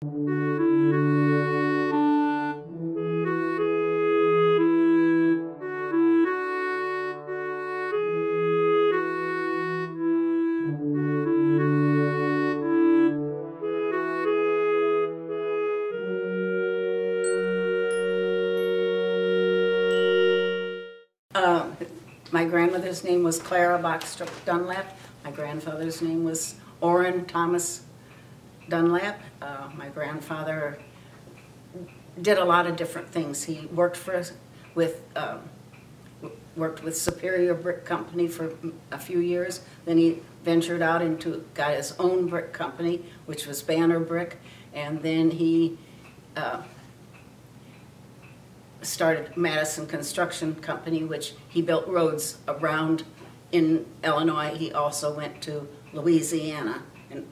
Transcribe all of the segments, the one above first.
My grandmother's name was Clara Boxstruck Dunlap. My grandfather's name was Orrin Thomas Dunlap. My grandfather did a lot of different things. He worked with Superior Brick Company for a few years. Then he ventured out into, got his own brick company, which was Banner Brick, and then he started Madison Construction Company, which he built roads around in Illinois. He also went to Louisiana and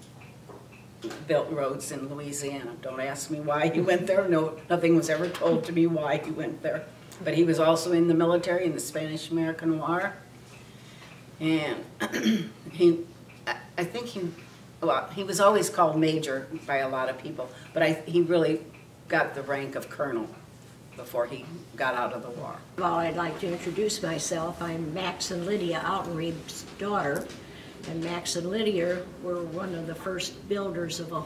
built roads in Louisiana. Don't ask me why he went there. No, nothing was ever told to me why he went there. But he was also in the military in the Spanish-American War. And I think he was always called Major by a lot of people, but he really got the rank of Colonel before he got out of the war. Well, I'd like to introduce myself. I'm Max and Lydia Altenreeb's daughter, and Max and Lydia were one of the first builders of a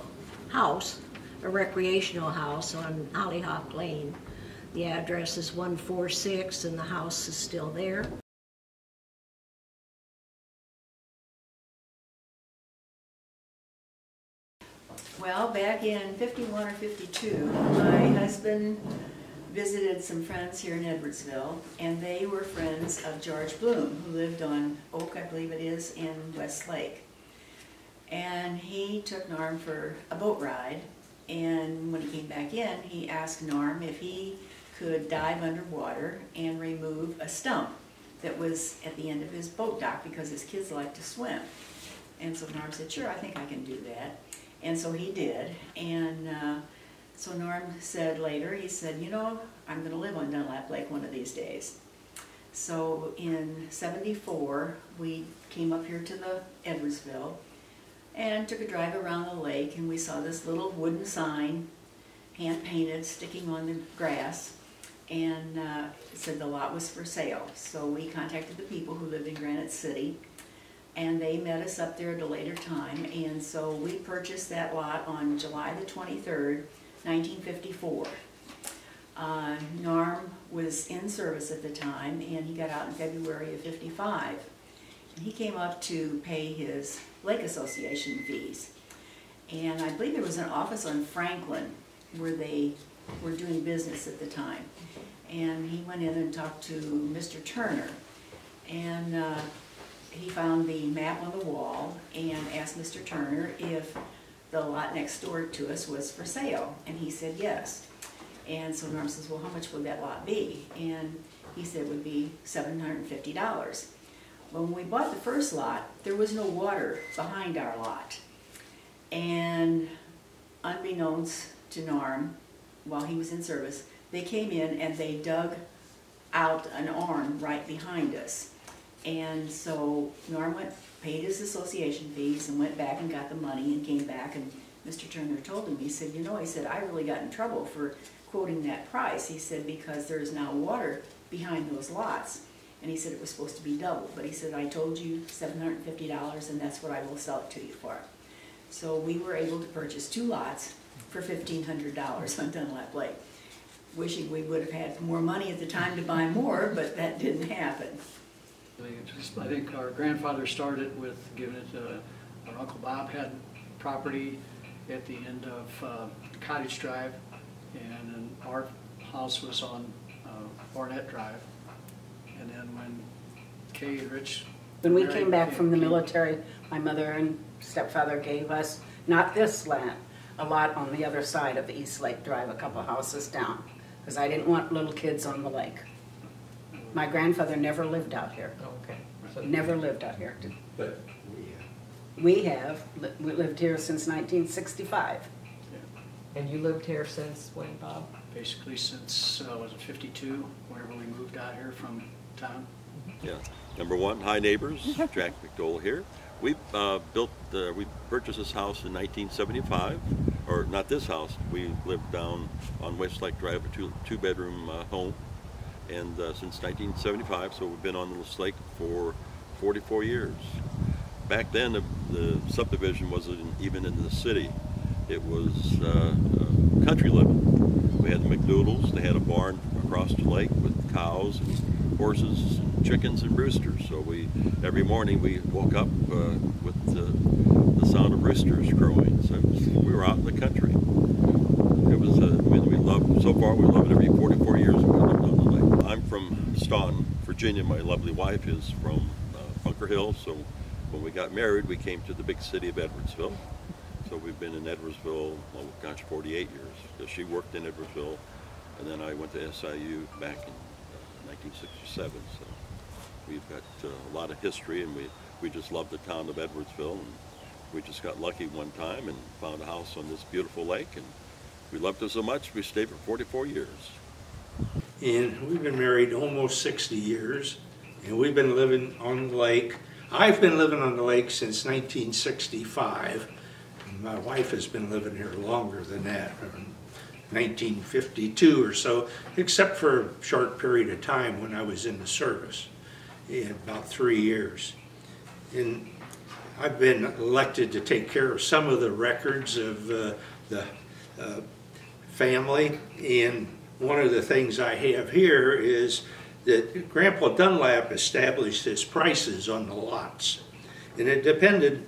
house, a recreational house on Hollyhock Lane. The address is 146 and the house is still there. Well, back in 51 or 52, my husband visited some friends here in Edwardsville, and they were friends of George Bloom, who lived on Oak, I believe it is, in Westlake. And he took Norm for a boat ride, and when he came back in, he asked Norm if he could dive underwater and remove a stump that was at the end of his boat dock because his kids like to swim. And so Norm said, sure, I think I can do that. And so he did, and so Norm said later, he said, you know, I'm going to live on Dunlap Lake one of these days. So in '74, we came up here to the Edwardsville and took a drive around the lake, and we saw this little wooden sign, hand-painted, sticking on the grass, and it said the lot was for sale. So we contacted the people who lived in Granite City, and they met us up there at a later time, and so we purchased that lot on July the 23rd, 1954. Norm was in service at the time, and he got out in February of '55. And he came up to pay his Lake Association fees. And I believe there was an office on Franklin where they were doing business at the time. And he went in and talked to Mr. Turner. And he found the map on the wall and asked Mr. Turner if the lot next door to us was for sale, and he said yes. And so Norm says, well, how much would that lot be? And he said it would be $750. Well, when we bought the first lot, there was no water behind our lot. And unbeknownst to Norm, while he was in service, they came in and they dug out an arm right behind us. And so Norm paid his association fees and went back and got the money and came back, and Mr. Turner told him, he said, you know, he said, I really got in trouble for quoting that price. He said, because there's now water behind those lots. And he said it was supposed to be double, but he said, I told you $750 and that's what I will sell it to you for. So we were able to purchase 2 lots for $1,500 on Dunlap Lake. Wishing we would have had more money at the time to buy more, but that didn't happen. I think our grandfather started with giving it to, our Uncle Bob had property at the end of Cottage Drive, and then our house was on Barnett Drive. And then when Kay and Rich... When we came back from the military, my mother and stepfather gave us, not this land, a lot on the other side of East Lake Drive, a couple houses down, because I didn't want little kids on the lake. My grandfather never lived out here. Oh, okay. So never lived out here. But we have. We lived here since 1965. Yeah. And you lived here since when, Bob? Basically since, was it 52, whenever we moved out here from town. Yeah. Number one, hi neighbors, Jack McDowell here. We purchased this house in 1975. or not this house, we lived down on West Lake Drive, a two-bedroom home, and since 1975, so we've been on this lake for 44 years. Back then, the subdivision wasn't even in the city. It was country living. We had the McDoodles. They had a barn across the lake with cows and horses, and chickens and roosters. So every morning we woke up with the sound of roosters crowing. So we were out in the country. It was we loved. So far, we love it. Every 44 years we lived on the lake. I'm from Staunton, Virginia. My lovely wife is from Bunker Hill. So when we got married, we came to the big city of Edwardsville. So we've been in Edwardsville, oh gosh, 48 years. She worked in Edwardsville, and then I went to SIU back in 1967. So we've got a lot of history, and we just love the town of Edwardsville. And we just got lucky one time and found a house on this beautiful lake, and we loved it so much we stayed for 44 years. And we've been married almost 60 years, and we've been living on the lake. I've been living on the lake since 1965. My wife has been living here longer than that, 1952 or so, except for a short period of time when I was in the service, in about 3 years. And I've been elected to take care of some of the records of the family, and one of the things I have here is that Grandpa Dunlap established his prices on the lots, and it depended.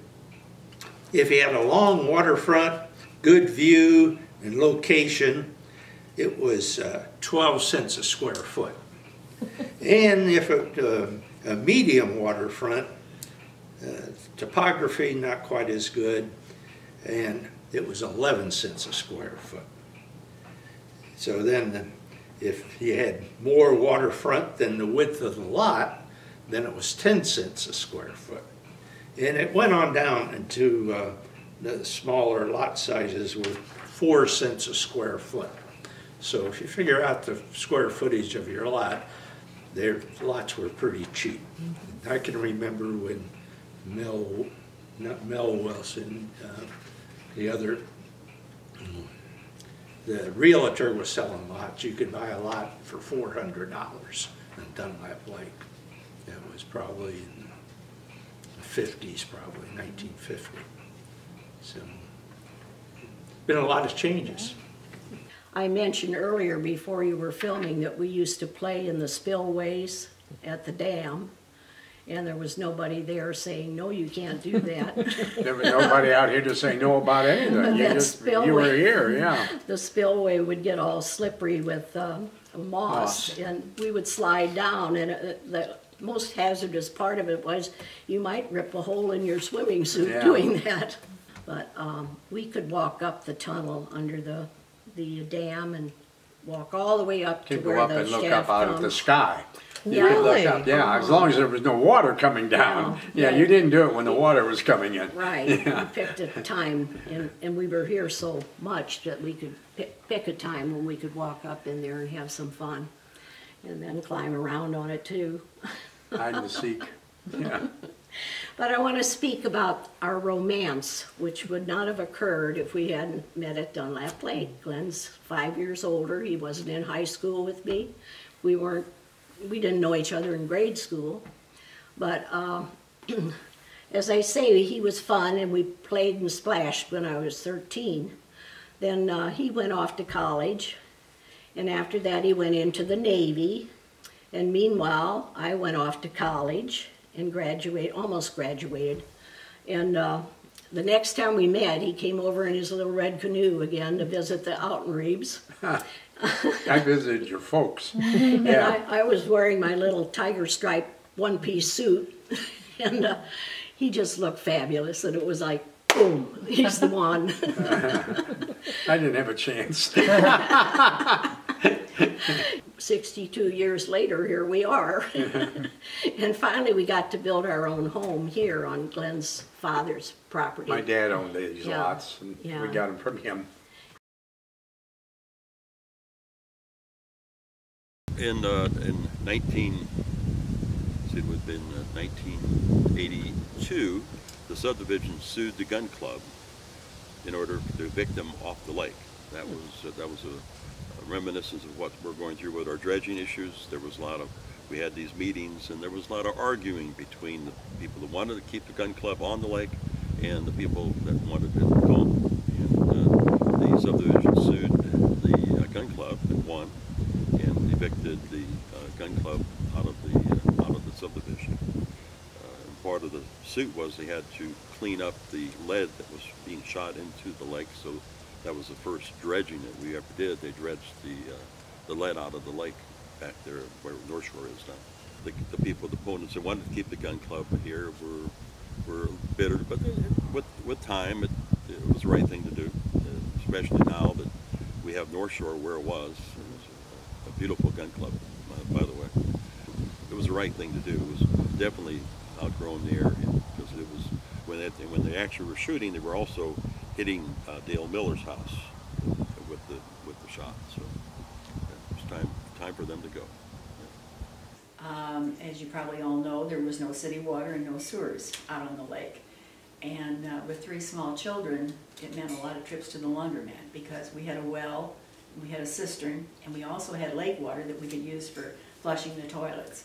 If he had a long waterfront, good view, and location, it was 12 cents a square foot. And if a medium waterfront, topography not quite as good, and it was 11 cents a square foot. So then if you had more waterfront than the width of the lot, then it was 10 cents a square foot. And it went on down into the smaller lot sizes were 4 cents a square foot. So if you figure out the square footage of your lot, their lots were pretty cheap. I can remember when not Mel Wilson, the realtor was selling lots. You could buy a lot for $400 in Dunlap Lake. That was probably in the 50s, probably 1950. So, been a lot of changes. I mentioned earlier before you were filming that we used to play in the spillways at the dam, and there was nobody there saying, no, you can't do that. There was nobody out here to say no about anything. You were here, yeah. The spillway would get all slippery with moss, and we would slide down, and the most hazardous part of it was you might rip a hole in your swimming suit doing that. But we could walk up the tunnel under the dam and walk all the way up to where the shaft comes. Look up out at the sky. You Really? could look up, as long as there was no water coming down. Yeah, you didn't do it when the water was coming in. Right, Yeah. we picked a time, and we were here so much that we could pick a time when we could walk up in there and have some fun. And then climb around on it too. Hide and seek. Yeah. But I want to speak about our romance, which would not have occurred if we hadn't met at Dunlap Lake. Glenn's 5 years older. He wasn't in high school with me. We didn't know each other in grade school. But as I say, he was fun, and we played and splashed when I was 13. Then he went off to college, and after that he went into the Navy. And meanwhile, I went off to college and almost graduated. And the next time we met, he came over in his little red canoe again to visit the Altenriebs. I visited your folks. And I was wearing my little tiger stripe one-piece suit, and he just looked fabulous, and it was like, boom, he's the one. I didn't have a chance. 62 years later, here we are. And finally we got to build our own home here on Glenn's father's property. My dad owned these lots, and we got them from him. In 1982, the subdivision sued the gun club in order to evict them off the lake. That was a reminiscence of what we're going through with our dredging issues. There was a lot of, we had these meetings, and there was a lot of arguing between the people that wanted to keep the gun club on the lake and the people that wanted it gone. And the subdivision sued the gun club and won, and evicted the gun club out of the subdivision. And part of the suit was they had to clean up the lead that was being shot into the lake. So that was the first dredging that we ever did. They dredged the lead out of the lake back there where North Shore is now. The people, the opponents that wanted to keep the gun club here were bitter, but with time it was the right thing to do, especially now that we have North Shore where it was. It was a beautiful gun club, by the way. It was the right thing to do. It was definitely outgrown the area, because it was when they actually were shooting, they were also hitting Dale Miller's house with the shot. So it was time for them to go. As you probably all know, there was no city water and no sewers out on the lake. And with 3 small children, it meant a lot of trips to the laundromat, because we had a well, we had a cistern, and we also had lake water that we could use for flushing the toilets.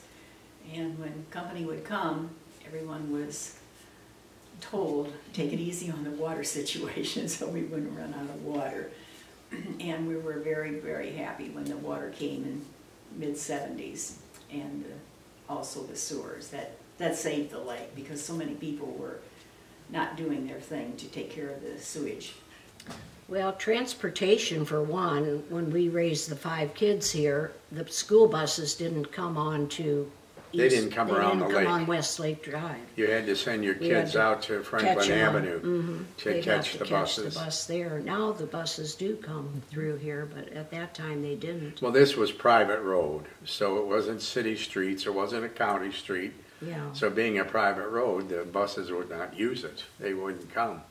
And when company would come, everyone was told, take it easy on the water situation so we wouldn't run out of water. And we were very, very happy when the water came in mid-70s, and also the sewers. That saved the lake, because so many people were not doing their thing to take care of the sewage. Well, transportation for one, when we raised the 5 kids here, the school buses didn't come on to They didn't come around the lake. They didn't come on Westlake Drive. You had to send your We had kids to out to catch Franklin 'em. Avenue to They'd catch have the to catch buses. the bus there. Now the buses do come through here, but at that time they didn't. Well, this was private road, so it wasn't city streets, it wasn't a county street. Yeah. So being a private road, the buses would not use it. They wouldn't come.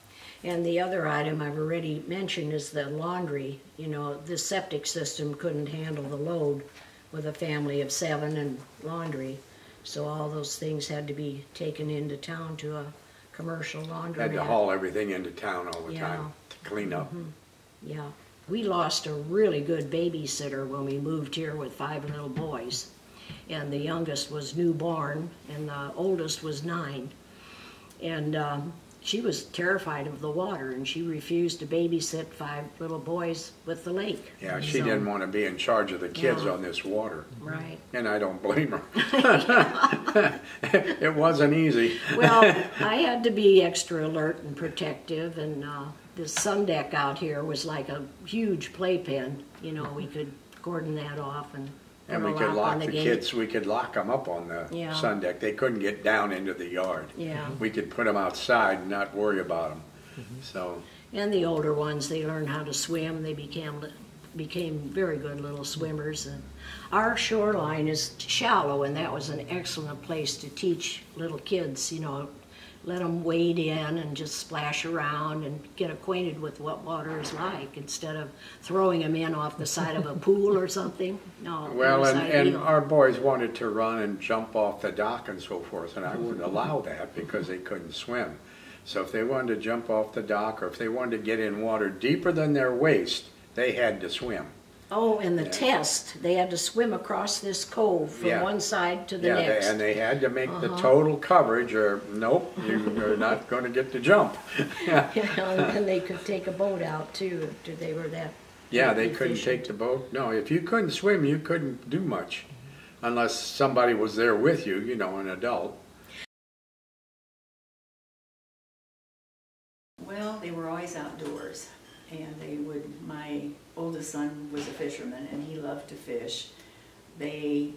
And the other item I've already mentioned is the laundry. You know, the septic system couldn't handle the load with a family of 7 and laundry. So all those things had to be taken into town to a commercial laundromat. Had to haul everything into town all the Yeah. time to clean up. Yeah. We lost a really good babysitter when we moved here with 5 little boys. And the youngest was newborn, and the oldest was 9. And she was terrified of the water, and she refused to babysit 5 little boys with the lake. Yeah, she So- didn't want to be in charge of the kids Yeah. on this water. Right. And I don't blame her. It wasn't easy. Well, I had to be extra alert and protective, and the sun deck out here was like a huge playpen. You know, we could cordon that off and put And a we could lock lock on the the gate. kids, we could lock them up on the Yeah. sun deck. They couldn't get down into the yard. Yeah. We could put them outside and not worry about them. So, And the older ones, they learned how to swim. They became very good little swimmers. And our shoreline is shallow, and that was an excellent place to teach little kids, you know, let them wade in and just splash around and get acquainted with what water is like, instead of throwing them in off the side of a pool or something. No, it well, was and ideal. our boys wanted to run and jump off the dock and so forth, and I wouldn't allow that because they couldn't swim. So if they wanted to jump off the dock, or if they wanted to get in water deeper than their waist, they had to swim. Oh, and the Yeah. test, they had to swim across this cove from Yeah. one side to the Yeah, next. and they had to make the total coverage, or nope, you're not going to get to jump. Yeah, and they could take a boat out too, if they were that. Yeah, they couldn't efficient. take the boat. No, if you couldn't swim, you couldn't do much, unless somebody was there with you, you know, an adult. Well, they were always outdoors, and my oldest son was a fisherman, and he loved to fish. They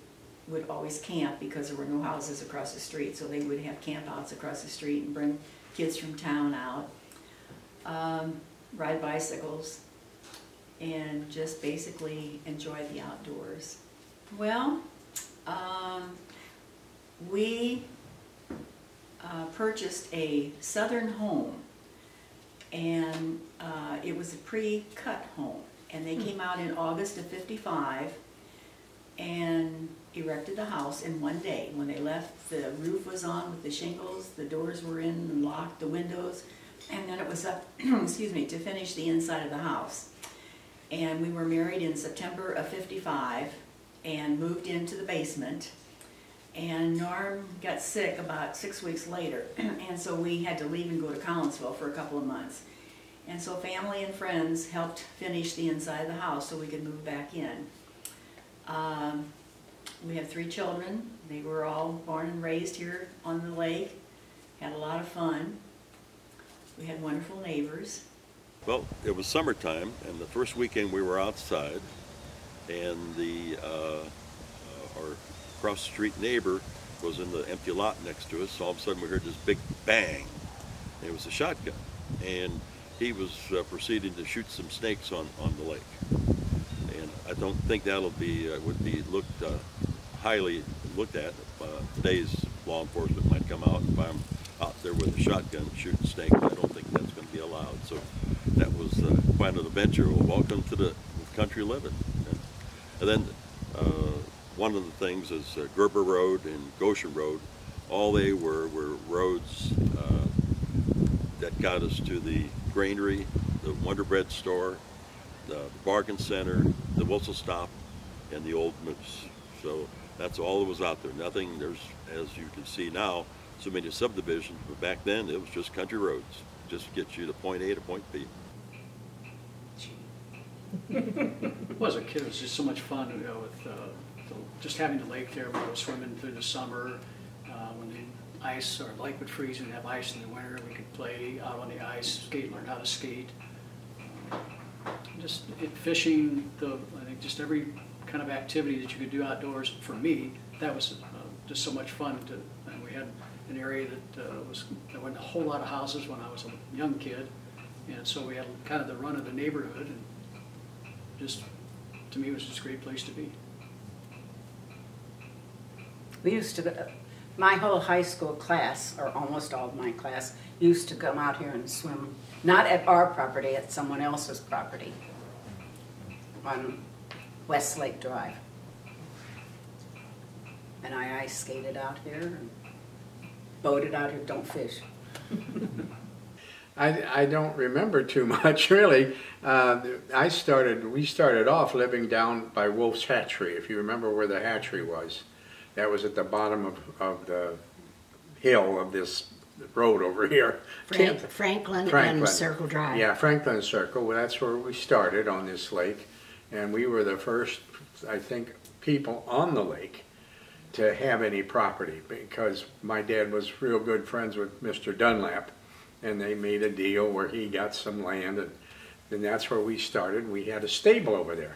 would always camp because there were no houses across the street, so they would have campouts across the street and bring kids from town out, ride bicycles, and just basically enjoy the outdoors. Well, we purchased a southern home, and it was a pre-cut home, and they came out in August of '55 and erected the house in one day. When they left, the roof was on with the shingles, the doors were in and locked, the windows, And then it was up, excuse me, to finish the inside of the house. And we were married in September of '55 and moved into the basement. And Norm got sick about 6 weeks later, and so we had to leave and go to Collinsville for a couple of months. And so family and friends helped finish the inside of the house so we could move back in. We have 3 children. They were all born and raised here on the lake. Had a lot of fun. We had wonderful neighbors. Well, it was summertime, and the first weekend we were outside, and our across the street neighbor was in the empty lot next to us. So all of a sudden we heard this big bang. It was a shotgun, and he was proceeding to shoot some snakes on the lake. And I don't think that'll be would be looked highly looked at. Today's law enforcement might come out and find him out there with a shotgun shooting snakes. I don't think that's going to be allowed. So that was quite an adventure. Well, welcome to the country living. And then one of the things is Gerber Road and Goshen Road. All they were roads that got us to the granary, the Wonder Bread store, the bargain center, the Whistle Stop, and the Old Moose. So that's all that was out there. Nothing, there's, as you can see now, so many subdivisions, but back then it was just country roads. Just to get you to point A to point B. Well, as a kid, it was just so much fun, you know, with just having the lake there. We were swimming through the summer. When the ice or lake would freeze and have ice in the winter, we could play out on the ice, skate, learn how to skate. Just fishing, I think just every kind of activity that you could do outdoors, for me, that was just so much fun. And we had an area that there wasn't a whole lot of houses when I was a young kid, and so we had kind of the run of the neighborhood, and just, to me, it was just a great place to be. We used to go, my whole high school class, or almost all of my class, used to come out here and swim, not at our property, at someone else's property on West Lake Drive. And I ice skated out here and boated out here, don't fish. I don't remember too much, really. We started off living down by Wolf's Hatchery, if you remember where the hatchery was. That was at the bottom of the hill of this road over here. Franklin and Circle Drive. Yeah, Franklin Circle. Well, that's where we started on this lake. And we were the first, I think, people on the lake to have any property, because my dad was real good friends with Mr. Dunlap, and they made a deal where he got some land, and that's where we started. We had a stable over there.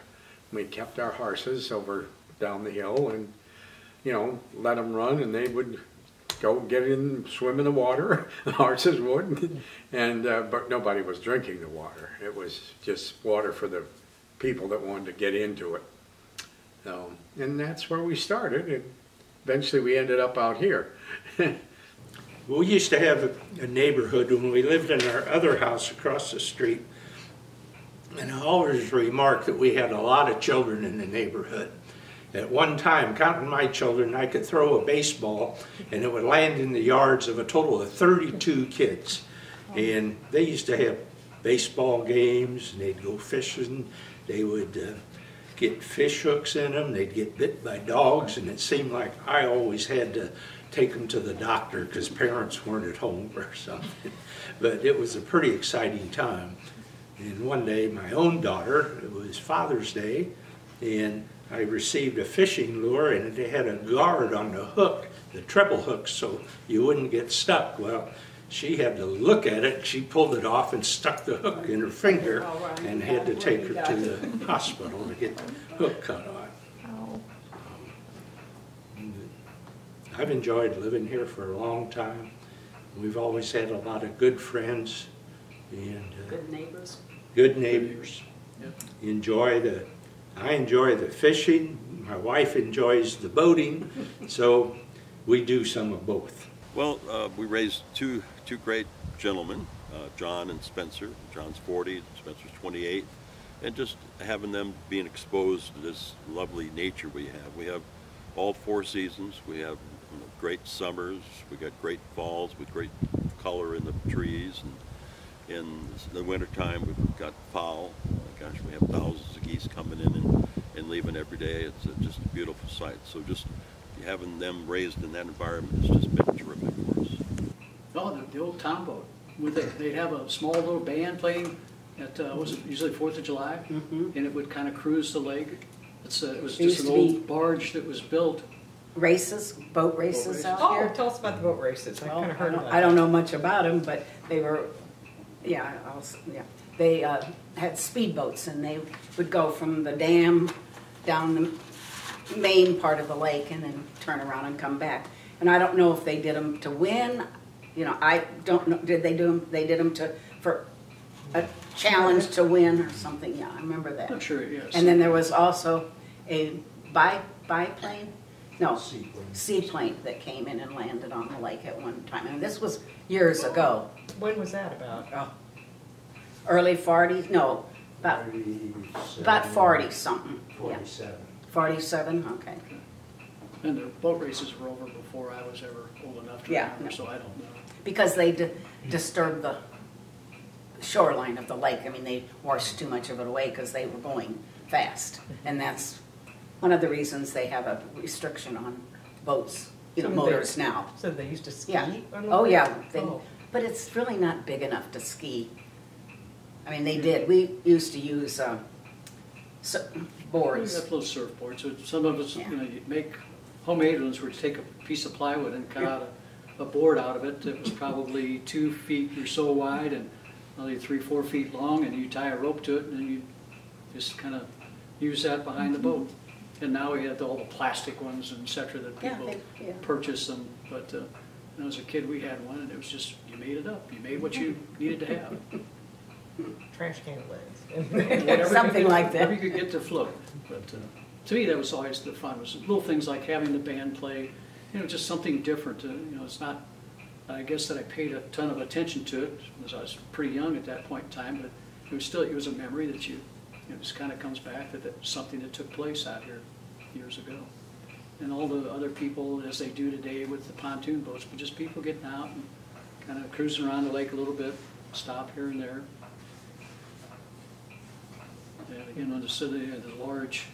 We kept our horses over down the hill and, you know, let them run, and they would go get in, swim in the water. The horses would, and but nobody was drinking the water. It was just water for the people that wanted to get into it. And that's where we started, and eventually we ended up out here. We used to have a neighborhood when we lived in our other house across the street, and I always remarked that we had a lot of children in the neighborhood. At one time, counting my children, I could throw a baseball and it would land in the yards of a total of 32 kids. And they used to have baseball games, and they'd go fishing. They would get fish hooks in them. They'd get bit by dogs, and it seemed like I always had to take them to the doctor because parents weren't at home or something. But it was a pretty exciting time. And one day, my own daughter, it was Father's Day, and I received a fishing lure, and it had a guard on the hook, the treble hook, so you wouldn't get stuck. Well, she had to look at it. She pulled it off and stuck the hook in her finger and had to take her to the hospital to get the hook cut on. I've enjoyed living here for a long time. We've always had a lot of good friends and Good neighbors. Good neighbors. Yep. I enjoy the fishing. My wife enjoys the boating, so we do some of both. Well, we raised two great gentlemen, John and Spencer. John's 40, Spencer's 28, and just having them being exposed to this lovely nature we have. We have all 4 seasons. We have great summers. We got great falls with great color in the trees, In the wintertime, we've got fowl. Gosh, we have thousands of geese coming in and leaving every day. It's just a beautiful sight. So just having them raised in that environment has just been terrific for us. Oh, the old town boat. They'd have a small little band playing at, was it usually 4th of July? And it would kind of cruise the lake. It was Used just an to be- old barge that was built. Races, boat races races. out Oh, here. tell us about the boat races. I Well, kind of heard about I don't that. know much about them, but they were, yeah, They had speedboats, and they would go from the dam down the main part of the lake and then turn around and come back. And I don't know if they did them to win. You know, I don't know. Did they do them? They did them for a challenge to win or something. Yeah, I remember that. I'm sure, yes. And then there was also a biplane. No, seaplane that came in and landed on the lake at one time. And this was years ago. When was that about? Oh, early 40s? No, about 40 something. 47. 47. Okay. And the boat races were over before I was ever old enough to Yeah, remember, no. so I don't know. Because they disturbed the shoreline of the lake. I mean, they washed too much of it away because they were going fast, and that's one of the reasons they have a restriction on boats, So did motors they- now. So they used to ski? Yeah. on the Oh, lake? yeah. Oh. But it's really not big enough to ski. I mean, they did. We used to use We boards. have little surfboards. So some of us, Yeah. you make homemade ones where you take a piece of plywood and cut out a board out of it that was probably 2 feet or so wide and only 3-4 feet long, and you tie a rope to it, and then you just kind of use that behind the boat. And now we have all the plastic ones and et cetera that Yeah, people yeah. purchase them. But when I was a kid, we had one, and it was just, you made it up. You made what you needed to have. Trash can legs. Whatever Something like that. Whatever you could get to float. But to me, that was always the fun, was little things like having the band play, just something different. It's not, I guess that I paid a ton of attention to it, because I was pretty young at that point in time, but it was a memory that just kind of comes back that it was something that took place out here years ago. And all the other people, as they do today with the pontoon boats, but just people getting out and kind of cruising around the lake a little bit, stop here and there. On the city, the large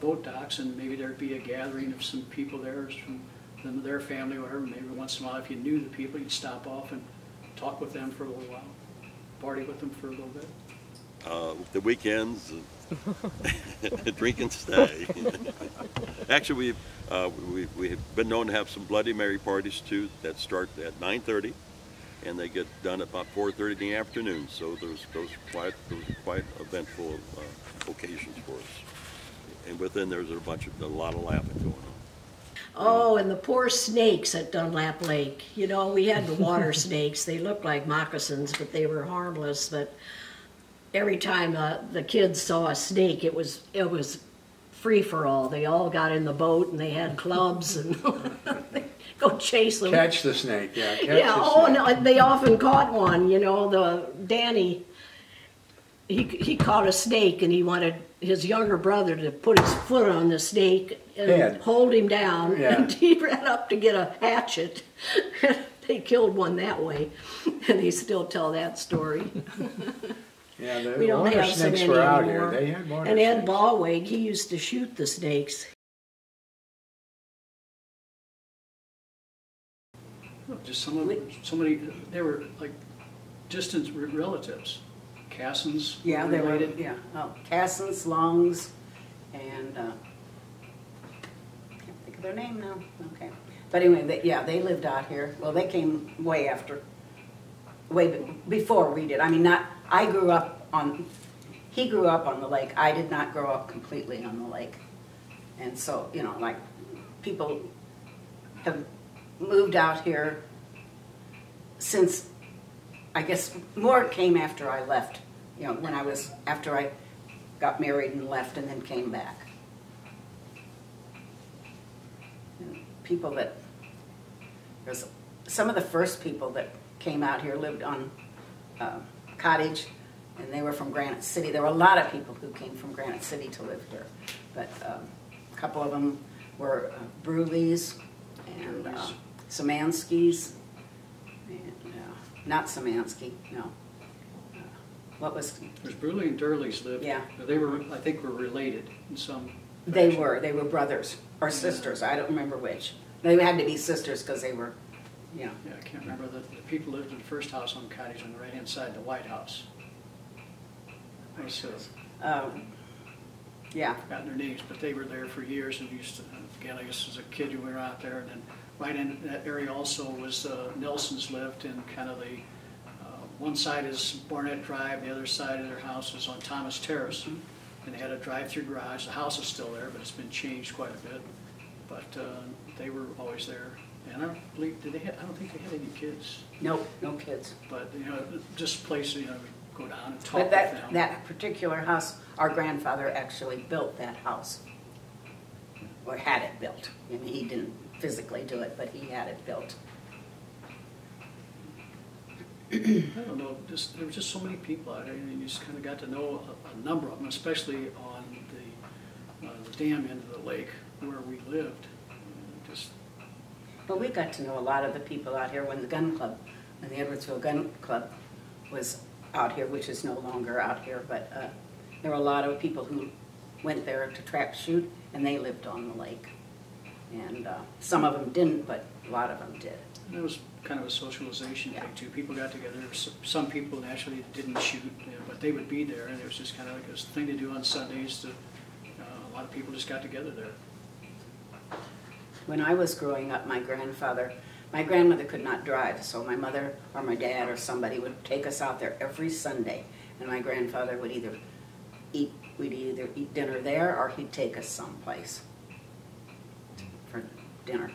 boat docks, and maybe there'd be a gathering of some people there from their family or whatever. Maybe once in a while, if you knew the people, you'd stop off and talk with them for a little while, party with them for a little bit. The weekends, drink and stay. Actually, we've been known to have some Bloody Mary parties too that start at 9:30, and they get done at about 4:30 in the afternoon. So those are quite eventful occasions for us. And within there's a lot of laughing going on. Oh, and the poor snakes at Dunlap Lake. We had the water snakes. They looked like moccasins, but they were harmless. But every time the kids saw a snake, it was free for all. They all got in the boat and they had clubs and go chase them. Catch the snake, yeah. Catch Yeah. the Oh, snake. no, they often caught one. The Danny. He caught a snake, and he wanted his younger brother to put his foot on the snake and Head. hold him down. Yeah. And he ran up to get a hatchet. They killed one that way, and they still tell that story. Yeah, the We don't water have so snakes many were out anymore. here. They had water And Ed snakes. Ballweg, he used to shoot the snakes. Just so many, they were like distant relatives. Cassins Yeah, they were. related. Yeah. Oh, Cassins, Longs, and can't think of their name now. Okay. But anyway, they lived out here. Well, they came way before we did. I mean, he grew up on the lake. I did not grow up completely on the lake. And so, like, people have moved out here since, I guess, more came after I left. After I got married and left and then came back. And some of the first people that came out here lived on cottage, and they were from Granite City. There were a lot of people who came from Granite City to live here, but a couple of them were Brewleys and Szymanskis, and not Szymanski, no. what was, There's Bruley and Durleys lived. Yeah. They were, I think, were related in some. they fashion. were brothers or sisters, I don't remember which. They had to be sisters because they were, you know. Yeah, I can't remember. The people lived in the first house on the cottage on the right-hand side, the White House. I was, Yeah, forgotten their names, but they were there for years and used to, again, I guess as a kid you were out there, and then right in that area also was Nelson's lived in kind of the, one side is Barnett Drive, the other side of their house is on Thomas Terrace. And they had a drive-through garage. The house is still there, but it's been changed quite a bit. But they were always there. And I don't believe, I don't think they had any kids. no kids. But, you know, just a place, you know, go down and talk But with them. that particular house, our grandfather actually built that house. Or had it built. I mean, he didn't physically do it, but he had it built. I don't know, there were just so many people out there, and you just kind of got to know a number of them, especially on the dam end of the lake where we lived. Just But we got to know a lot of the people out here when the gun club, when the Edwardsville Gun Club was out here, which is no longer out here, but there were a lot of people who went there to trap shoot, and they lived on the lake. And some of them didn't, but a lot of them did. it was kind of a socialization Yeah. thing too. People got together. Some people naturally didn't shoot, you know, but they would be there, and it was just kind of like a thing to do on Sundays. A lot of people just got together there. When I was growing up, my grandmother could not drive, so my mother or my dad or somebody would take us out there every Sunday, and my grandfather would either eat dinner there, or he'd take us someplace for dinner.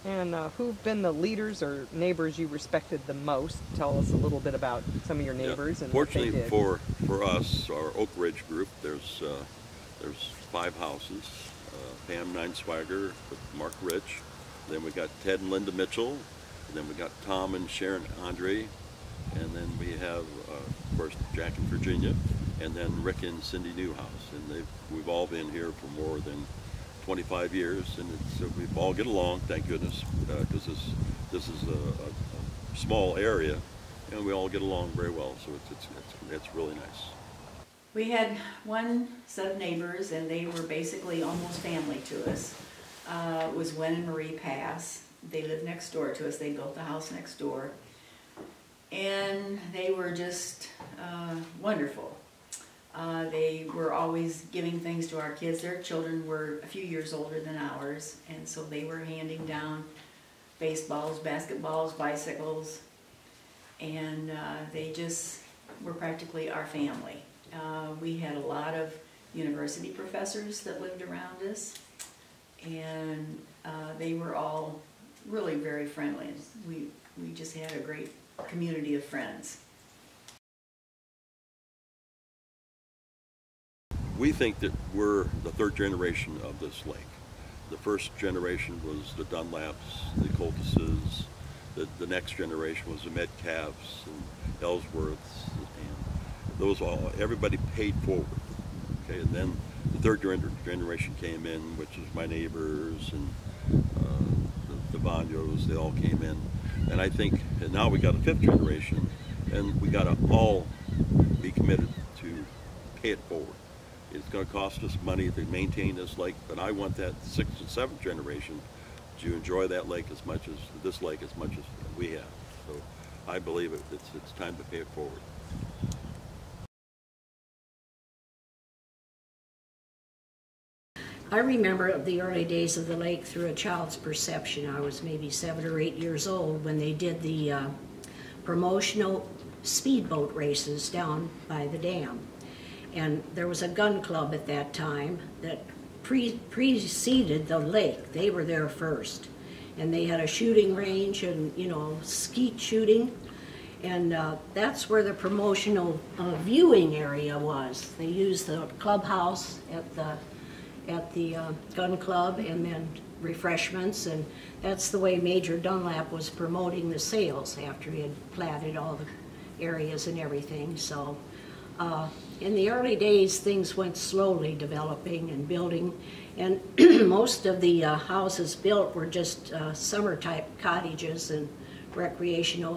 And who've been the leaders or neighbors you respected the most? Tell us a little bit about some of your neighbors and what they Fortunately did. for us, our Oak Ridge group, there's 5 houses. Pam Neinswager with Mark Rich. Then we got Ted and Linda Mitchell. And then we got Tom and Sharon Andre. And then we have, of course, Jack and Virginia. And then Rick and Cindy Newhouse. And we've all been here for more than 25 years, and we all get along, thank goodness, because this is a small area, and we all get along very well. So it's really nice. We had one set of neighbors, and they were basically almost family to us. It was Wen and Marie Pass. They lived next door to us. They built the house next door, and they were just wonderful. They were always giving things to our kids. Their children were a few years older than ours, and so they were handing down baseballs, basketballs, bicycles, and they just were practically our family. We had a lot of university professors that lived around us, and they were all really very friendly. We just had a great community of friends. We think that we're the 3rd generation of this lake. The first generation was the Dunlaps, the Coltises. The next generation was the Metcalfs and Ellsworths, and those all, everybody paid forward. Okay, and then the 3rd generation came in, which is my neighbors and the Vanyos, they all came in. And I think, and now we got a 5th generation, and we got to all be committed to pay it forward. It's going to cost us money to maintain this lake, but I want that 6th and 7th generation to enjoy that lake as much as this lake as much as we have. So I believe it's time to pay it forward. I remember the early days of the lake through a child's perception. I was maybe 7 or 8 years old when they did the promotional speedboat races down by the dam. And there was a gun club at that time that preceded the lake. They were there first. And they had a shooting range and, you know, skeet shooting. And that's where the promotional viewing area was. They used the clubhouse at the gun club, and then refreshments, and that's the way Major Dunlap was promoting the sales after he had platted all the areas and everything. So in the early days, things went slowly developing and building, and most of the houses built were just summer type cottages and recreational,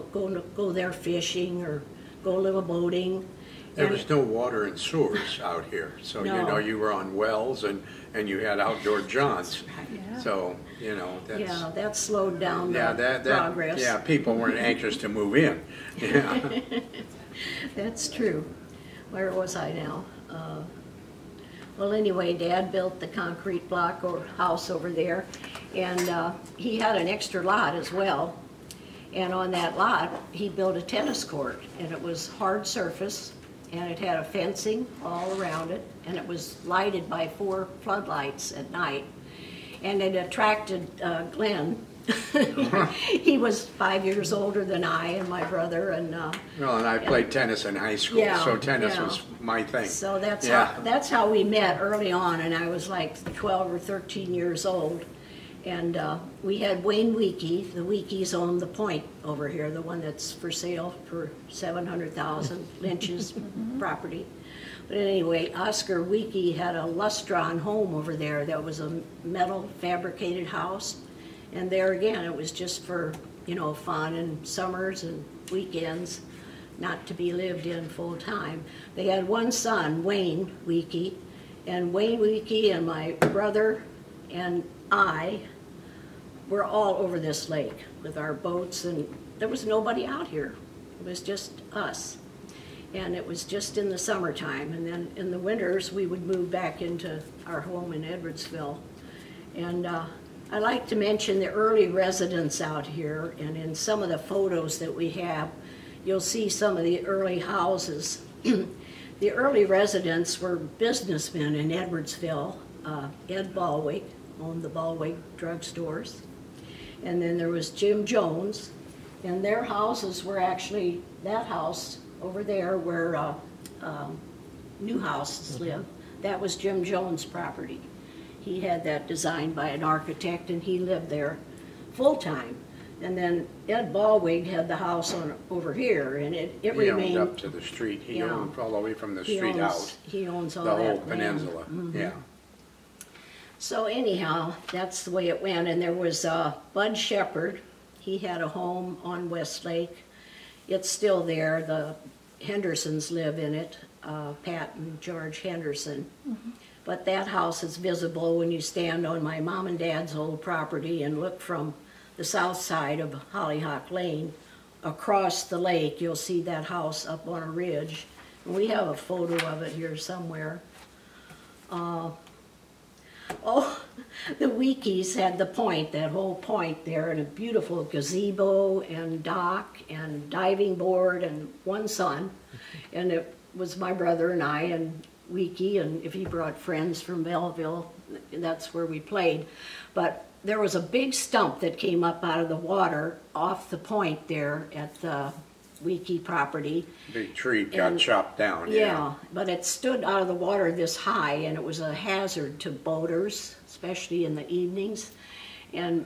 go there fishing or go a little boating. There And- was no water and sewers out here, so you No. know, you were on wells and you had outdoor johns. So, you know, that's, Yeah, that slowed down yeah, the progress. yeah, people weren't anxious to move in. Yeah. That's true. Where was I now? Well, anyway, Dad built the concrete block or house over there, and he had an extra lot as well. And on that lot, he built a tennis court, and it was hard surface, and it had a fencing all around it, and it was lighted by 4 floodlights at night. And it attracted Glenn. He was 5 years older than I and my brother, and Well, and I played tennis in high school, Yeah, so tennis yeah. was my thing. so that's Yeah. that's how we met early on, and I was like 12 or 13 years old. And we had Wayne Weekey. The Weekeys owned the point over here, the one that's for sale for 700,000 Lynch's property. But anyway, Oscar Weekey had a Lustron home over there that was a metal fabricated house. And there again, it was just for, you know, fun and summers and weekends, not to be lived in full time. They had one son, Wayne Weekey, and Wayne Weekey and my brother and I were all over this lake with our boats, and there was nobody out here. It was just us. And it was just in the summertime, and then in the winters we would move back into our home in Edwardsville. And I like to mention the early residents out here, and in some of the photos that we have, you'll see some of the early houses. The early residents were businessmen in Edwardsville. Ed Baldwin owned the Baldwin drugstores. And then there was Jim Jones, and their houses were actually, that house over there where new houses live, that was Jim Jones' property. He had that designed by an architect, and he lived there full-time. And then Ed Baldwin had the house on over here, and it He remained. owned up to the street. He Yeah. owned all the way from the he street owns, out, He owns all the that whole land. peninsula. Yeah. So anyhow, that's the way it went. And there was Bud Shepherd. He had a home on Westlake. It's still there. The Hendersons live in it, Pat and George Henderson. But that house is visible when you stand on my mom and dad's old property and look from the south side of Hollyhock Lane across the lake. You'll see that house up on a ridge. And we have a photo of it here somewhere. Oh, the Weekeys had the point, that whole point there, and a beautiful gazebo and dock and diving board and one son. And it was my brother and I and Weekey, and if he brought friends from Belleville, that's where we played. But there was a big stump that came up out of the water off the point there at the Weekey property. Big tree got And- chopped down. Yeah, but it stood out of the water this high, and it was a hazard to boaters, especially in the evenings. And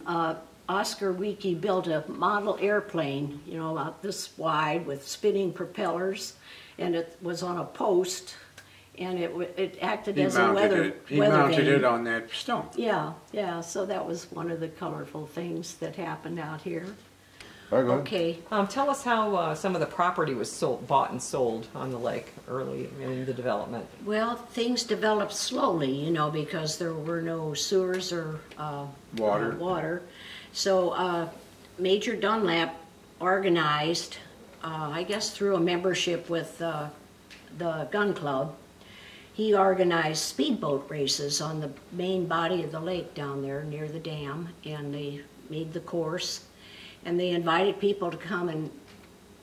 Oscar Weekey built a model airplane, you know, about this wide with spinning propellers, and it was on a post, and it acted as a weather He mounted vane. it on that stump. Yeah, yeah, so that was one of the colorful things that happened out here. Very good. Okay, Tell us how some of the property was bought and sold on the lake early in the development. well, things developed slowly, you know, because there were no sewers or Water. So Major Dunlap organized, I guess through a membership with the gun club, he organized speedboat races on the main body of the lake down there near the dam, and they made the course. And they invited people to come and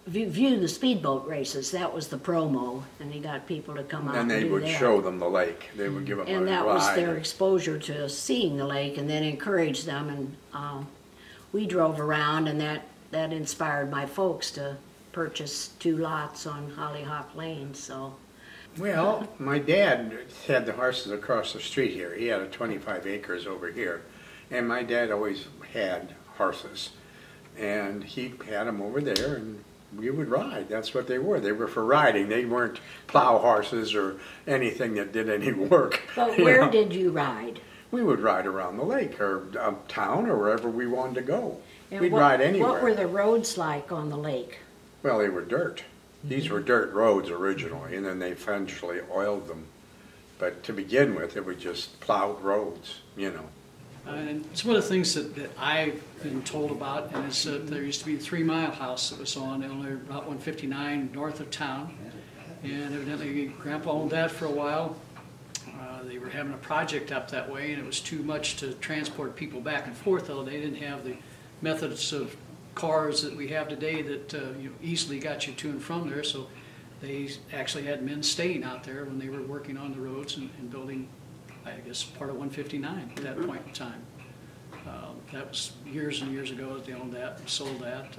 view the speedboat races. That was the promo, and they got people to come out And and they do would that. show them the lake. They would give them And a that ride. was their exposure to seeing the lake, and then encourage them. And we drove around, and that inspired my folks to purchase 2 lots on Hollyhock Lane. So Well, my dad had the horses across the street here. He had 25 acres over here. And my dad always had horses. And he had them over there, and we would ride. That's what they were. They were for riding. They weren't plow horses or anything that did any work. but you where know. did you ride? We would ride around the lake or uptown or wherever we wanted to go. And We'd what- ride anywhere. What were the roads like on the lake? Well, they were dirt. These were dirt roads originally, and then they eventually oiled them. But to begin with, it was just plowed roads, you know. And some of the things that I've been told about, and is that there used to be a 3 Mile House that was on Illinois Route 159 north of town. And evidently Grandpa owned that for a while. They were having a project up that way, and it was too much to transport people back and forth, though they didn't have the methods of cars that we have today that easily got you to and from there. So they actually had men staying out there when they were working on the roads and building, I guess, part of 159 at that point in time. That was years and years ago that they owned that and sold that.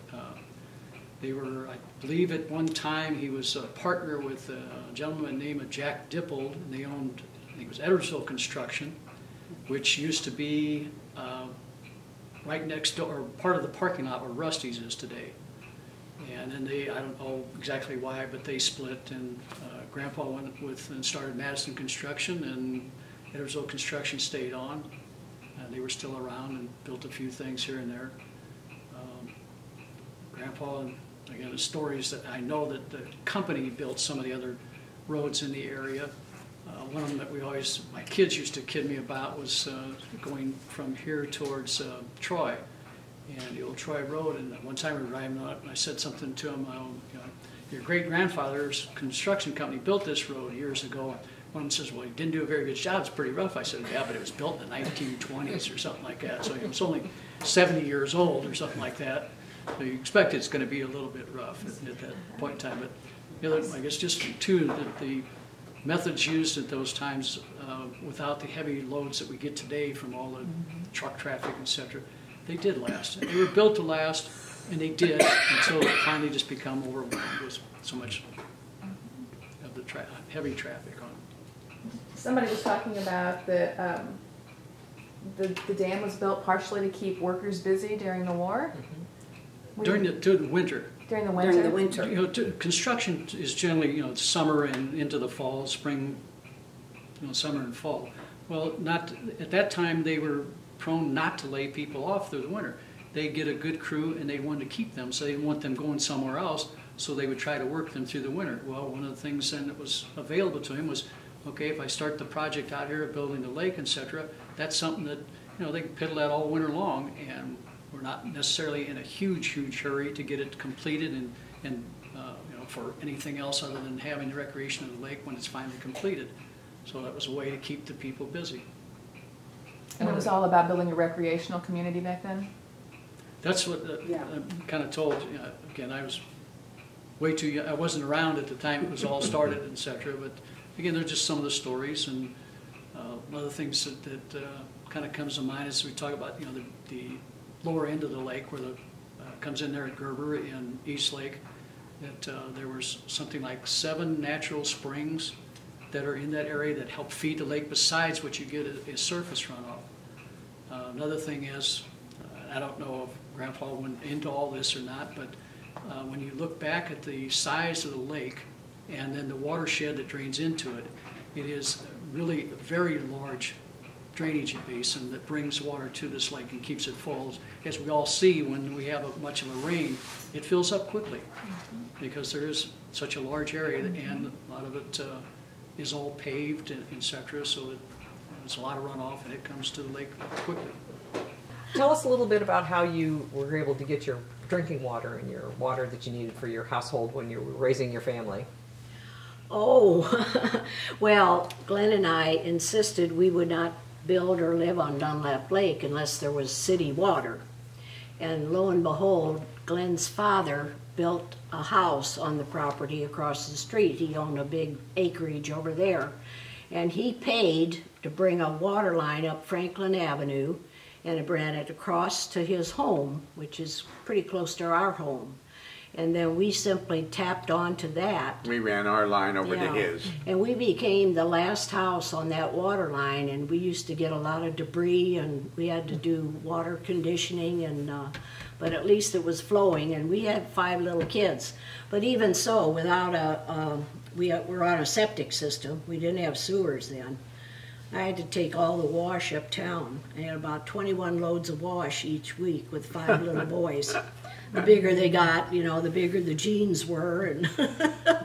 They were, I believe at one time, he was a partner with a gentleman named Jack Dippold, and they owned, I think it was Edwardsville Construction, which used to be right next door, or part of the parking lot where Rusty's is today. And then they, I don't know exactly why, but they split, and Grandpa went with and started Madison Construction, and Edwardsville Construction stayed on. They were still around and built a few things here and there. Grandpa, and again, the stories that I know that the company built some of the other roads in the area. One of them that we always, my kids used to kid me about was going from here towards Troy, and the old Troy Road. And one time we were driving on it, and I said something to him, your great-grandfather's construction company built this road years ago. One says, well, he didn't do a very good job, it's pretty rough. I said, yeah, but it was built in the 1920s or something like that. So it was only 70 years old or something like that. So you expect it's going to be a little bit rough at that point in time. But the other, I guess just too, that the methods used at those times without the heavy loads that we get today from all the truck traffic, etc., they did last. They were built to last, and they did until it finally just become overwhelmed with so much of the heavy traffic on it. Somebody was talking about the dam was built partially to keep workers busy during the war. During the winter. During the winter. During the winter. Construction is generally, summer and into the fall, spring, summer and fall. Well, not at that time they were prone not to lay people off through the winter. They'd get a good crew and they wanted to keep them, so they didn't want them going somewhere else, so they would try to work them through the winter. Well, one of the things then that was available to him was, okay, if I start the project out here of building the lake, etc., that's something that, they can piddle that all winter long, and we're not necessarily in a huge hurry to get it completed and for anything else other than having the recreation of the lake when it's finally completed. So that was a way to keep the people busy. And it was all about building a recreational community back then? That's what I'm kind of told. Again, I was way too young. I wasn't around at the time it was all started, etc. But again, they're just some of the stories, and one of the things that kind of comes to mind as we talk about the lower end of the lake where the comes in there at Gerber in East Lake, that there was something like 7 natural springs that are in that area that help feed the lake besides what you get as surface runoff. Another thing is, I don't know if Grandpa went into all this or not, but when you look back at the size of the lake and then the watershed that drains into it, it is really a very large drainage basin that brings water to this lake and keeps it full. As we all see, when we have much of a rain, it fills up quickly because there is such a large area, and a lot of it is all paved, etc. So there's a lot of runoff, and it comes to the lake quickly. Tell us a little bit about how you were able to get your drinking water and your water that you needed for your household when you were raising your family. Oh, well, Glenn and I insisted we would not build or live on Dunlap Lake unless there was city water. And lo and behold, Glenn's father built a house on the property across the street. He owned a big acreage over there. And he paid to bring a water line up Franklin Avenue, and it ran it across to his home, which is pretty close to our home. And then we simply tapped onto that. We ran our line over to his. And we became the last house on that water line, and we used to get a lot of debris, and we had to do water conditioning, and but at least it was flowing, and we had 5 little kids. But even so, without we were on a septic system. We didn't have sewers then. I had to take all the wash uptown. I had about 21 loads of wash each week with 5 little boys. the bigger they got, you know, the bigger the jeans were, and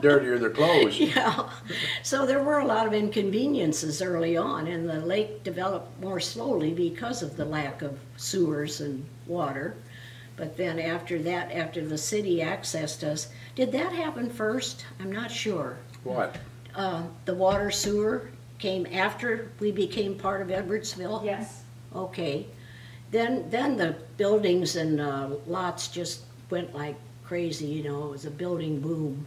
Dirtier the clothes. yeah. So there were a lot of inconveniences early on, and the lake developed more slowly because of the lack of sewers and water. But then after that, after the city accessed us, did that happen first? I'm not sure. What? The water sewer came after we became part of Edwardsville? Yes. Okay. Then the buildings and lots just went like crazy, you know, it was a building boom.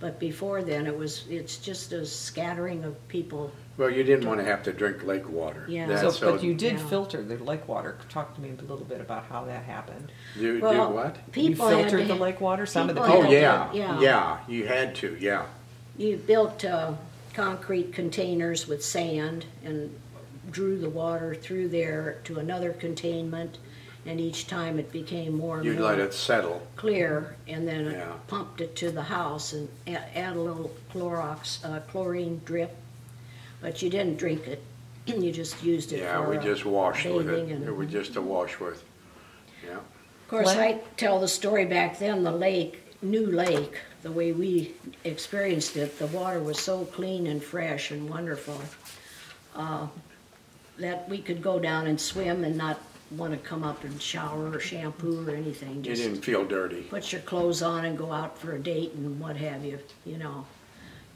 But before then, it's just a scattering of people. Well, you didn't want to have to drink lake water. Yeah. But you did Yeah. filter the lake water. Talk to me a little bit about how that happened. You Well, do what? You People had filtered to- the lake water? Some of the people Oh, people had did. to- yeah. You had to, yeah. You built concrete containers with sand and drew the water through there to another containment, and each time it became more and You'd more let it settle. clear, and then Yeah. pumped it to the house and add a little chlorine drip. But you didn't drink it; you just used it Yeah, for we just washed with bathing it. and- It was just to wash with. Yeah. Of course, When- I tell the story back then. The lake, new lake, the way we experienced it, the water was so clean and fresh and wonderful that we could go down and swim and not want to come up and shower or shampoo or anything. You Just didn't feel dirty. put your clothes on and go out for a date and what have you, you know.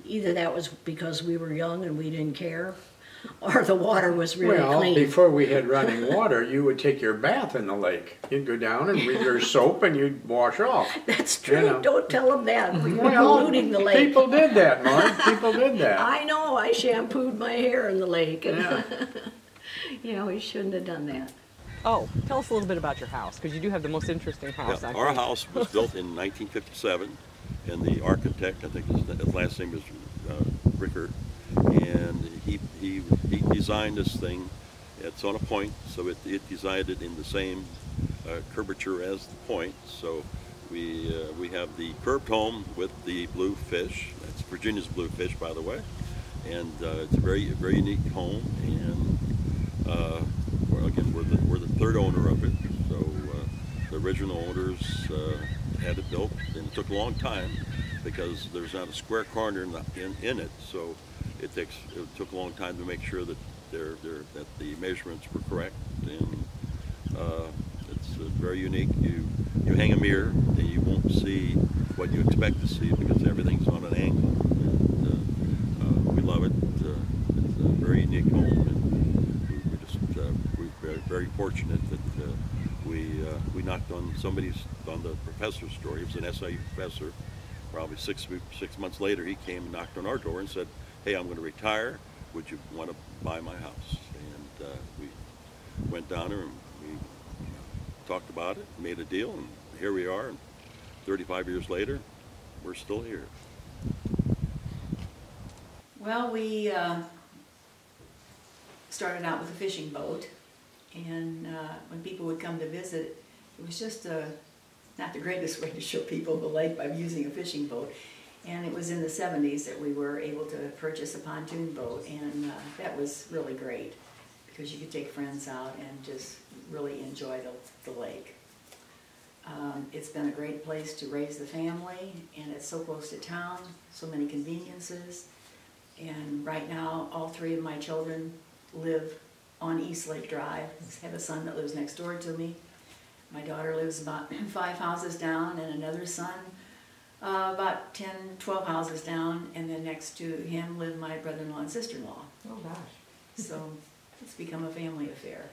Either that was because we were young and we didn't care, or the water was really Well, clean. before we had running water, you would take your bath in the lake. You'd go down and with your soap and you'd wash off. That's true. You know. Don't tell them that. We were Well, polluting the lake. people did that, Mark. People did that. I know. I shampooed my hair in the lake. And Yeah. you know, we shouldn't have done that. Oh, tell us a little bit about your house, because you do have the most interesting house. Yeah, I our think. house was built in 1957, and the architect, I think his last name is Rickard, and he designed this thing. It's on a point, so it designed it in the same curvature as the point. So we have the curved home with the blue fish. That's Virginia's blue fish, by the way, and it's a very unique home. And well, again, we're the third owner of it. So the original owners had it built, and it took a long time because there's not a square corner in it. So it took a long time to make sure that that the measurements were correct, and it's very unique. You hang a mirror and you won't see what you expect to see because everything's on an angle. And, we love it. It's a very unique home, and we're very fortunate that we knocked on the professor's door. He was an SIU professor. Probably six months later, he came and knocked on our door and said, "Hey, I'm going to retire. Would you want to buy my house?" And we went down there and we talked about it, made a deal, and here we are. And 35 years later, we're still here. Well, we started out with a fishing boat, and when people would come to visit, it was just not the greatest way to show people the lake by using a fishing boat. And it was in the 70s that we were able to purchase a pontoon boat, and that was really great because you could take friends out and just really enjoy the lake. It's been a great place to raise the family, and it's so close to town, so many conveniences. And right now, all three of my children live on East Lake Drive. I have a son that lives next door to me. My daughter lives about 5 houses down, and another son about 10, 12 houses down, and then next to him live my brother-in-law and sister-in-law. Oh gosh. So it's become a family affair.